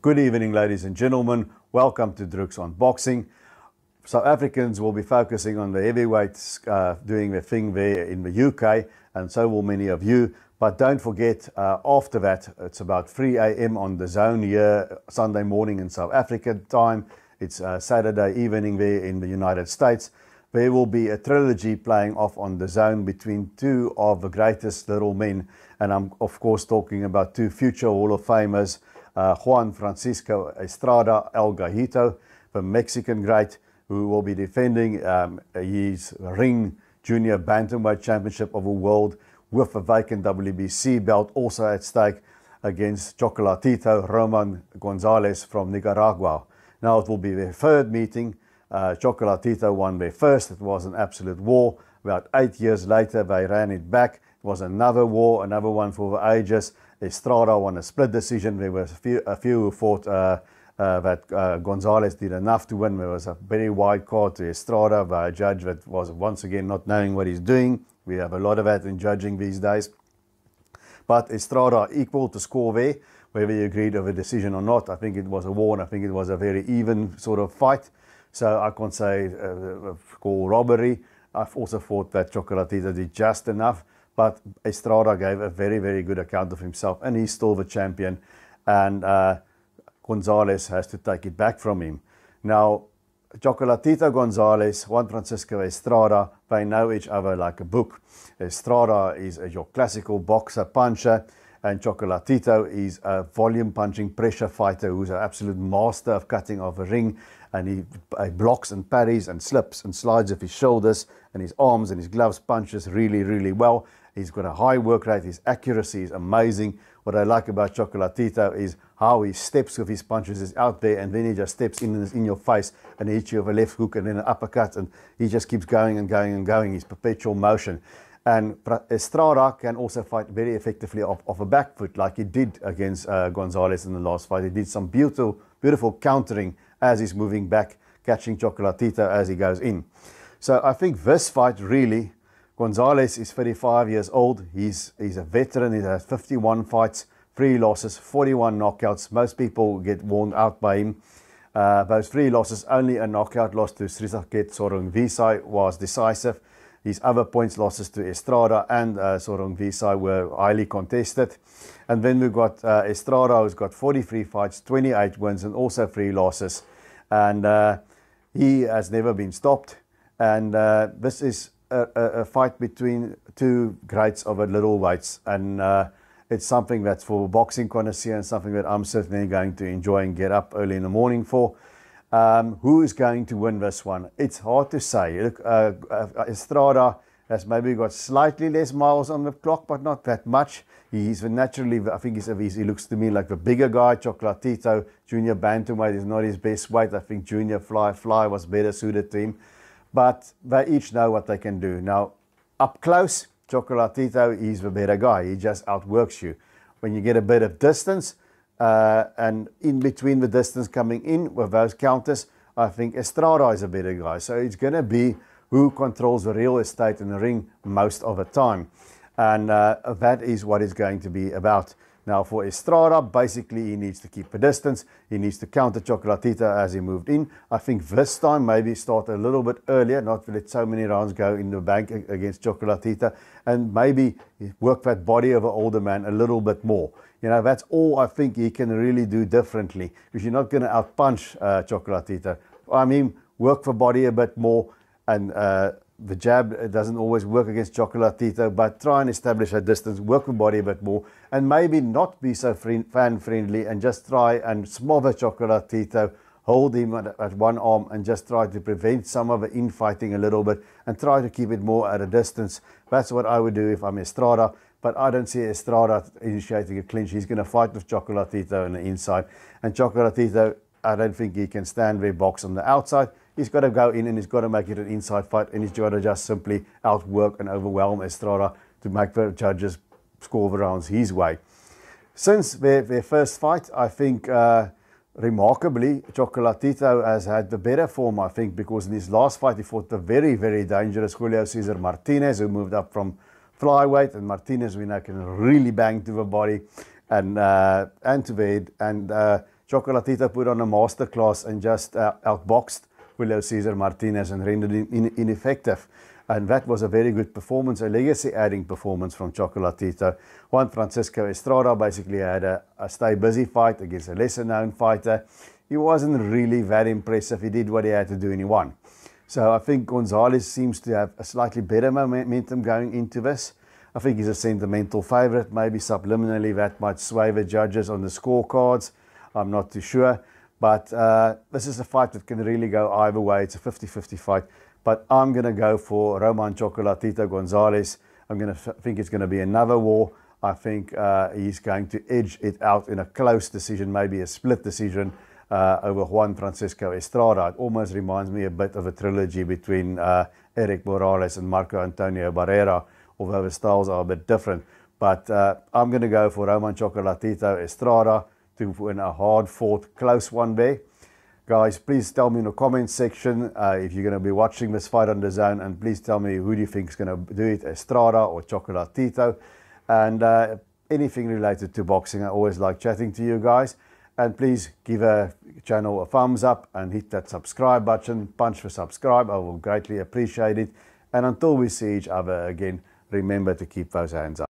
Good evening, ladies and gentlemen. Welcome to Druk's Unboxing. South Africans will be focusing on the heavyweights doing their thing there in the UK, and so will many of you. But don't forget, after that, it's about 3 a.m. on the zone here, Sunday morning in South African time. It's Saturday evening there in the United States. There will be a trilogy playing off on the zone between two of the greatest little men. And I'm, of course, talking about two future Hall of Famers, Juan Francisco Estrada El Gajito, the Mexican great, who will be defending his ring junior bantamweight championship of the world with a vacant WBC belt also at stake against Chocolatito Roman Gonzalez from Nicaragua. Now it will be their third meeting. Chocolatito won their first. It was an absolute war. About 8 years later, they ran it back. It was another war, another one for the ages. Estrada won a split decision. There was a few who thought that Gonzalez did enough to win. There was a very wide card to Estrada by a judge that was once again not knowing what he's doing. We have a lot of that in judging these days. But Estrada equal to score there, whether you agreed of a decision or not. I think it was a war, and I think it was a very even sort of fight. So I can't say call robbery. I've also thought that Chocolatito did just enough. But Estrada gave a very, very good account of himself, and he's still the champion. And Gonzalez has to take it back from him. Now, Chocolatito Gonzalez, Juan Francisco Estrada, they know each other like a book. Estrada is your classical boxer puncher, and Chocolatito is a volume punching pressure fighter who's an absolute master of cutting off a ring, and he blocks and parries and slips and slides of his shoulders, and his arms and his gloves punches really, really well. He's got a high work rate. His accuracy is amazing. What I like about Chocolatito is how he steps with his punches is out there, and then he just steps in your face and hits you with a left hook and then an uppercut, and he just keeps going and going and going. He's perpetual motion. And Estrada can also fight very effectively off a back foot, like he did against Gonzalez in the last fight. He did some beautiful countering as he's moving back, catching Chocolatito as he goes in. So I think this fight really, Gonzalez is 35 years old. He's a veteran. He has 51 fights, 3 losses, 41 knockouts. Most people get worn out by him. Those 3 losses, only a knockout loss to Srisaket Sorongvisai was decisive. His other points losses to Estrada and Sorongvisai were highly contested. And then we've got Estrada, who's got 43 fights, 28 wins, and also 3 losses. And he has never been stopped. And this is a fight between two greats of a little weights. And it's something that's for boxing connoisseurs and something that I'm certainly going to enjoy and get up early in the morning for. Who is going to win this one? It's hard to say. Look, Estrada has maybe got slightly less miles on the clock, but not that much. He's naturally, I think he looks to me like the bigger guy. Chocolatito, junior bantamweight, is not his best weight. I think junior fly was better suited to him. But they each know what they can do. Now, up close, Chocolatito is the better guy. He just outworks you. When you get a bit of distance, and in between the distance coming in with those counters, I think Estrada is a better guy. So it's going to be who controls the real estate in the ring most of the time. And that is what it's going to be about. Now for Estrada, basically he needs to keep the distance. He needs to counter Chocolatito as he moved in. I think this time maybe start a little bit earlier, not to let so many rounds go in the bank against Chocolatito, and maybe work that body of an older man a little bit more. You know, that's all I think he can really do differently, because you're not going to outpunch Chocolatito. I mean, work the body a bit more, and the jab doesn't always work against Chocolatito, but try and establish a distance, work the body a bit more, and maybe not be so fan-friendly and just try and smother Chocolatito, hold him at one arm and just try to prevent some of the infighting a little bit and try to keep it more at a distance. That's what I would do if I'm Estrada, but I don't see Estrada initiating a clinch. He's going to fight with Chocolatito on the inside, and Chocolatito, I don't think he can stand very box on the outside. He's got to go in and he's got to make it an inside fight, and he's got to just simply outwork and overwhelm Estrada to make the judges score the rounds his way. Since their first fight, I think remarkably, Chocolatito has had the better form, I think, because in his last fight he fought the very, very dangerous Julio Cesar Martinez, who moved up from flyweight, and Martinez, we know, can really bang to the body and to the head. And Chocolatito put on a masterclass and just outboxed Julio Cesar Martinez and rendered him ineffective. And that was a very good performance, a legacy-adding performance from Chocolatito. Juan Francisco Estrada basically had a stay busy fight against a lesser-known fighter. He wasn't really that impressive. He did what he had to do and he won. So I think Gonzalez seems to have a slightly better momentum going into this. I think he's a sentimental favourite. Maybe subliminally that might sway the judges on the scorecards. I'm not too sure. But this is a fight that can really go either way. It's a 50-50 fight. But I'm going to go for Roman Chocolatito Gonzalez. Think it's going to be another war. I think he's going to edge it out in a close decision, maybe a split decision over Juan Francisco Estrada. It almost reminds me a bit of a trilogy between Eric Morales and Marco Antonio Barrera, although the styles are a bit different. But I'm going to go for Roman Chocolatito Estrada to win a hard-fought, close one there. Guys, please tell me in the comments section if you're going to be watching this fight on DAZN, and please tell me who do you think is going to do it, Estrada or Chocolatito. And anything related to boxing, I always like chatting to you guys. And please give a channel a thumbs up and hit that subscribe button. Punch for subscribe, I will greatly appreciate it. And until we see each other again, remember to keep those hands up.